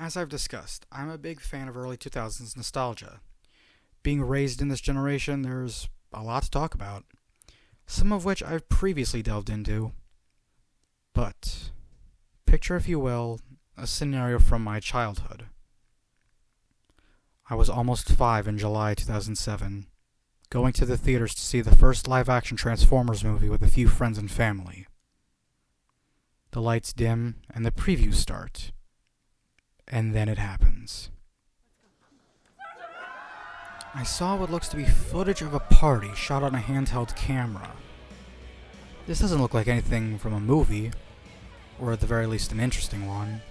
As I've discussed, I'm a big fan of early 2000s nostalgia. Being raised in this generation, there's a lot to talk about, some of which I've previously delved into. But, picture, if you will, a scenario from my childhood. I was almost 5 in July 2007, going to the theaters to see the first live-action Transformers movie with a few friends and family. The lights dim, and the previews start. And then it happens. I saw what looks to be footage of a party shot on a handheld camera. This doesn't look like anything from a movie, or at the very least an interesting one.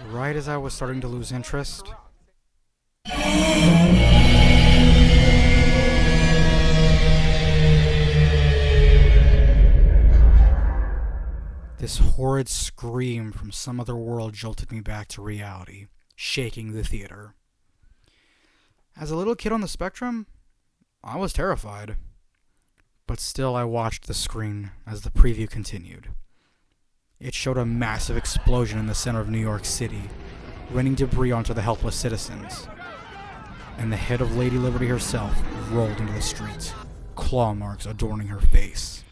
Right as I was starting to lose interest, this horrid scream from some other world jolted me back to reality, shaking the theater. As a little kid on the spectrum, I was terrified. But still I watched the screen as the preview continued. It showed a massive explosion in the center of New York City, raining debris onto the helpless citizens. And the head of Lady Liberty herself rolled into the streets, claw marks adorning her face.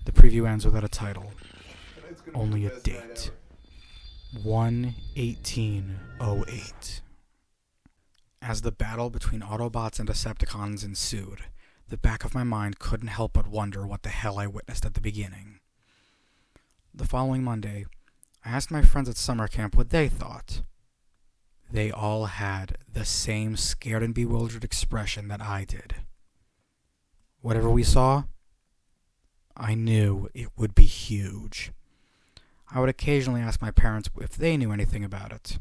The preview ends without a title. Only a date. 1/18/08. As the battle between Autobots and Decepticons ensued, the back of my mind couldn't help but wonder what the hell I witnessed at the beginning. The following Monday, I asked my friends at summer camp what they thought. They all had the same scared and bewildered expression that I did. Whatever we saw, I knew it would be huge. I would occasionally ask my parents if they knew anything about it,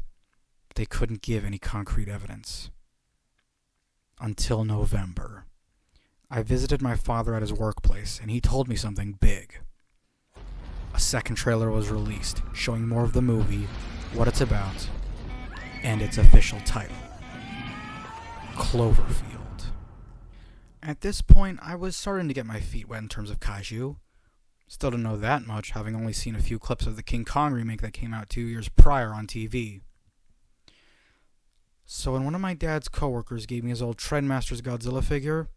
but they couldn't give any concrete evidence. Until November. I visited my father at his workplace, and he told me something big. A second trailer was released, showing more of the movie, what it's about, and its official title. Cloverfield. At this point, I was starting to get my feet wet in terms of kaiju. Still didn't know that much, having only seen a few clips of the King Kong remake that came out 2 years prior on TV. So when one of my dad's coworkers gave me his old Trendmasters Godzilla figure,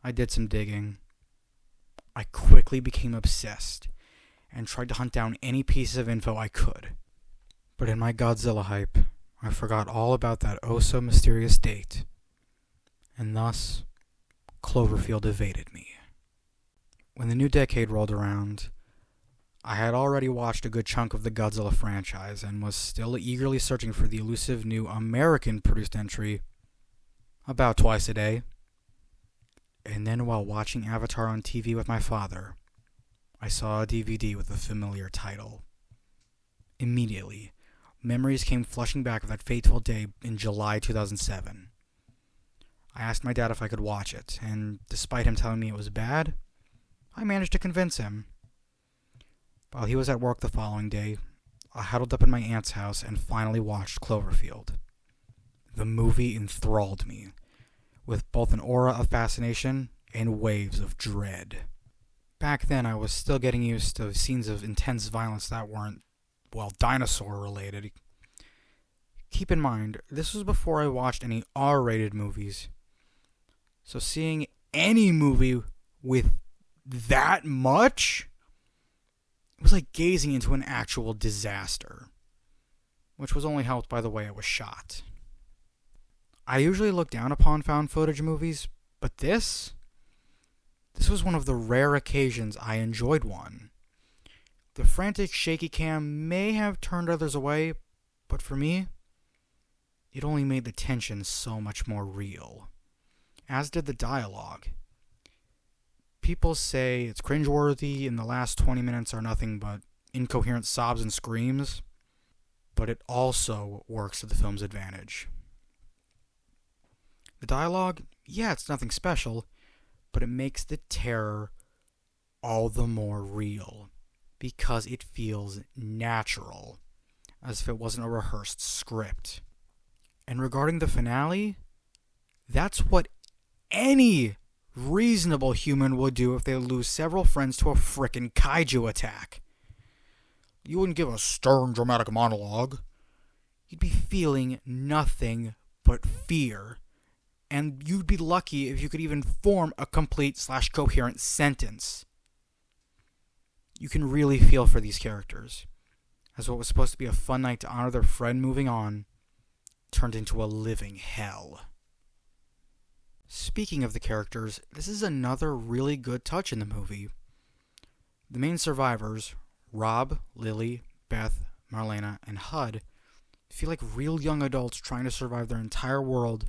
I did some digging. I quickly became obsessed, and tried to hunt down any pieces of info I could. But in my Godzilla hype, I forgot all about that oh-so-mysterious date, and thus, Cloverfield evaded me. When the new decade rolled around, I had already watched a good chunk of the Godzilla franchise and was still eagerly searching for the elusive new American-produced entry about twice a day. And then while watching Avatar on TV with my father, I saw a DVD with a familiar title. Immediately, memories came flushing back of that fateful day in July 2007. I asked my dad if I could watch it, and despite him telling me it was bad, I managed to convince him. While he was at work the following day, I huddled up in my aunt's house and finally watched Cloverfield. The movie enthralled me, with both an aura of fascination and waves of dread. Back then, I was still getting used to scenes of intense violence that weren't, dinosaur-related. Keep in mind, this was before I watched any R-rated movies. So seeing any movie with that much, it was like gazing into an actual disaster, which was only helped by the way it was shot. I usually look down upon found footage movies, but this was one of the rare occasions I enjoyed one. The frantic shaky cam may have turned others away, but for me, it only made the tension so much more real, as did the dialogue. People say it's cringeworthy and the last 20 minutes are nothing but incoherent sobs and screams, but it also works to the film's advantage. The dialogue, it's nothing special, but it makes the terror all the more real, because it feels natural, as if it wasn't a rehearsed script. And regarding the finale, that's what any reasonable human would do if they lose several friends to a frickin' kaiju attack. You wouldn't give a stern, dramatic monologue. you'd be feeling nothing but fear. And you'd be lucky if you could even form a complete/coherent sentence. You can really feel for these characters, as what was supposed to be a fun night to honor their friend moving on turned into a living hell. Speaking of the characters, this is another really good touch in the movie. The main survivors, Rob, Lily, Beth, Marlena, and Hud, feel like real young adults trying to survive their entire world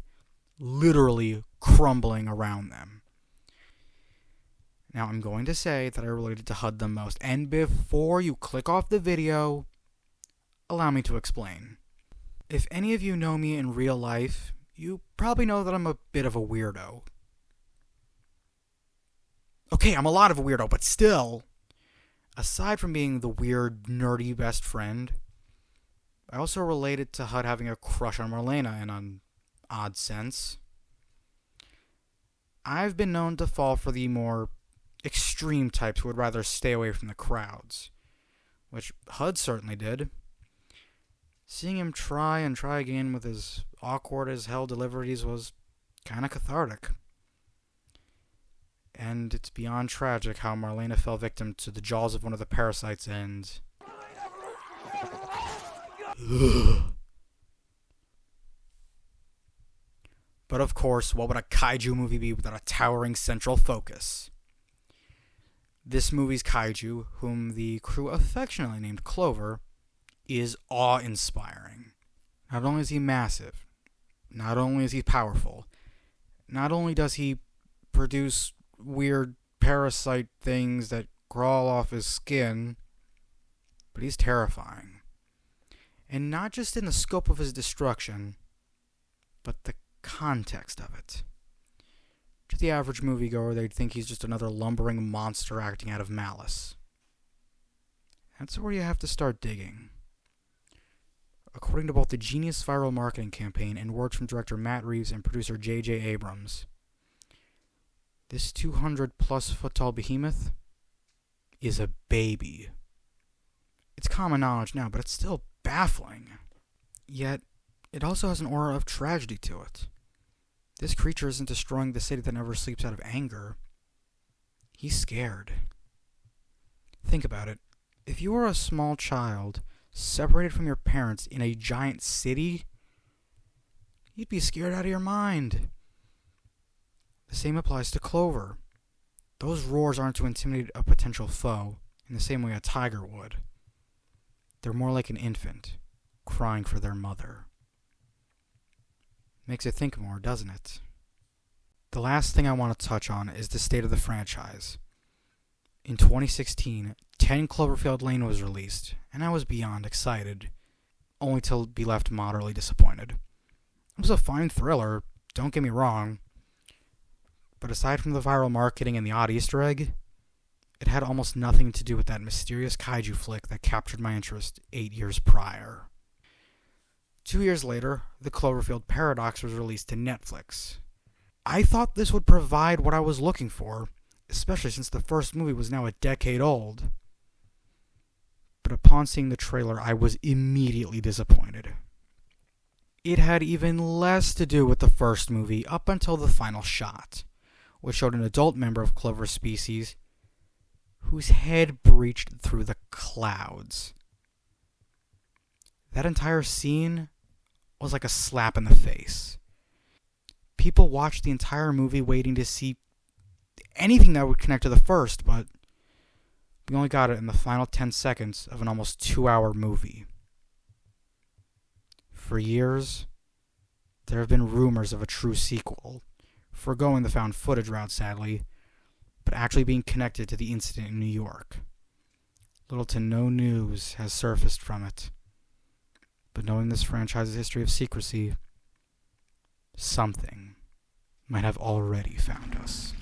literally crumbling around them. Now, I'm going to say that I related to Hud the most, and before you click off the video, allow me to explain. If any of you know me in real life, you probably know that I'm a bit of a weirdo. Okay, I'm a lot of a weirdo, but still, aside from being the weird, nerdy best friend, I also related to Hud having a crush on Marlena in an odd sense. I've been known to fall for the more extreme types who would rather stay away from the crowds, which Hud certainly did. Seeing him try and try again with his awkward as hell deliveries was kinda cathartic. And it's beyond tragic how Marlena fell victim to the jaws of one of the parasites and... But of course, what would a kaiju movie be without a towering central focus? This movie's kaiju, whom the crew affectionately named Clover, is awe-inspiring. Not only is he massive, not only is he powerful, not only does he produce weird parasite things that crawl off his skin, but he's terrifying. And not just in the scope of his destruction, but the context of it. To the average moviegoer, they'd think he's just another lumbering monster acting out of malice. That's where you have to start digging. According to both the genius viral marketing campaign and words from director Matt Reeves and producer J.J. Abrams, this 200-plus foot tall behemoth is a baby. It's common knowledge now, but it's still baffling. Yet, it also has an aura of tragedy to it. This creature isn't destroying the city that never sleeps out of anger. He's scared. Think about it. If you were a small child separated from your parents in a giant city, you'd be scared out of your mind. The same applies to Clover. Those roars aren't to intimidate a potential foe in the same way a tiger would. They're more like an infant, crying for their mother. Makes you think more, doesn't it? The last thing I want to touch on is the state of the franchise. In 2016, 10 Cloverfield Lane was released, and I was beyond excited, only to be left moderately disappointed. It was a fine thriller, don't get me wrong, but aside from the viral marketing and the odd Easter egg, it had almost nothing to do with that mysterious kaiju flick that captured my interest 8 years prior. 2 years later, The Cloverfield Paradox was released to Netflix. I thought this would provide what I was looking for, especially since the first movie was now a decade old. But upon seeing the trailer, I was immediately disappointed. It had even less to do with the first movie up until the final shot, which showed an adult member of Clover's species whose head breached through the clouds. That entire scene was like a slap in the face. People watched the entire movie waiting to see anything that would connect to the first, but we only got it in the final 10 seconds of an almost 2-hour movie. For years, there have been rumors of a true sequel, foregoing the found footage route sadly, but actually being connected to the incident in New York. Little to no news has surfaced from it. But knowing this franchise's history of secrecy, something might have already found us.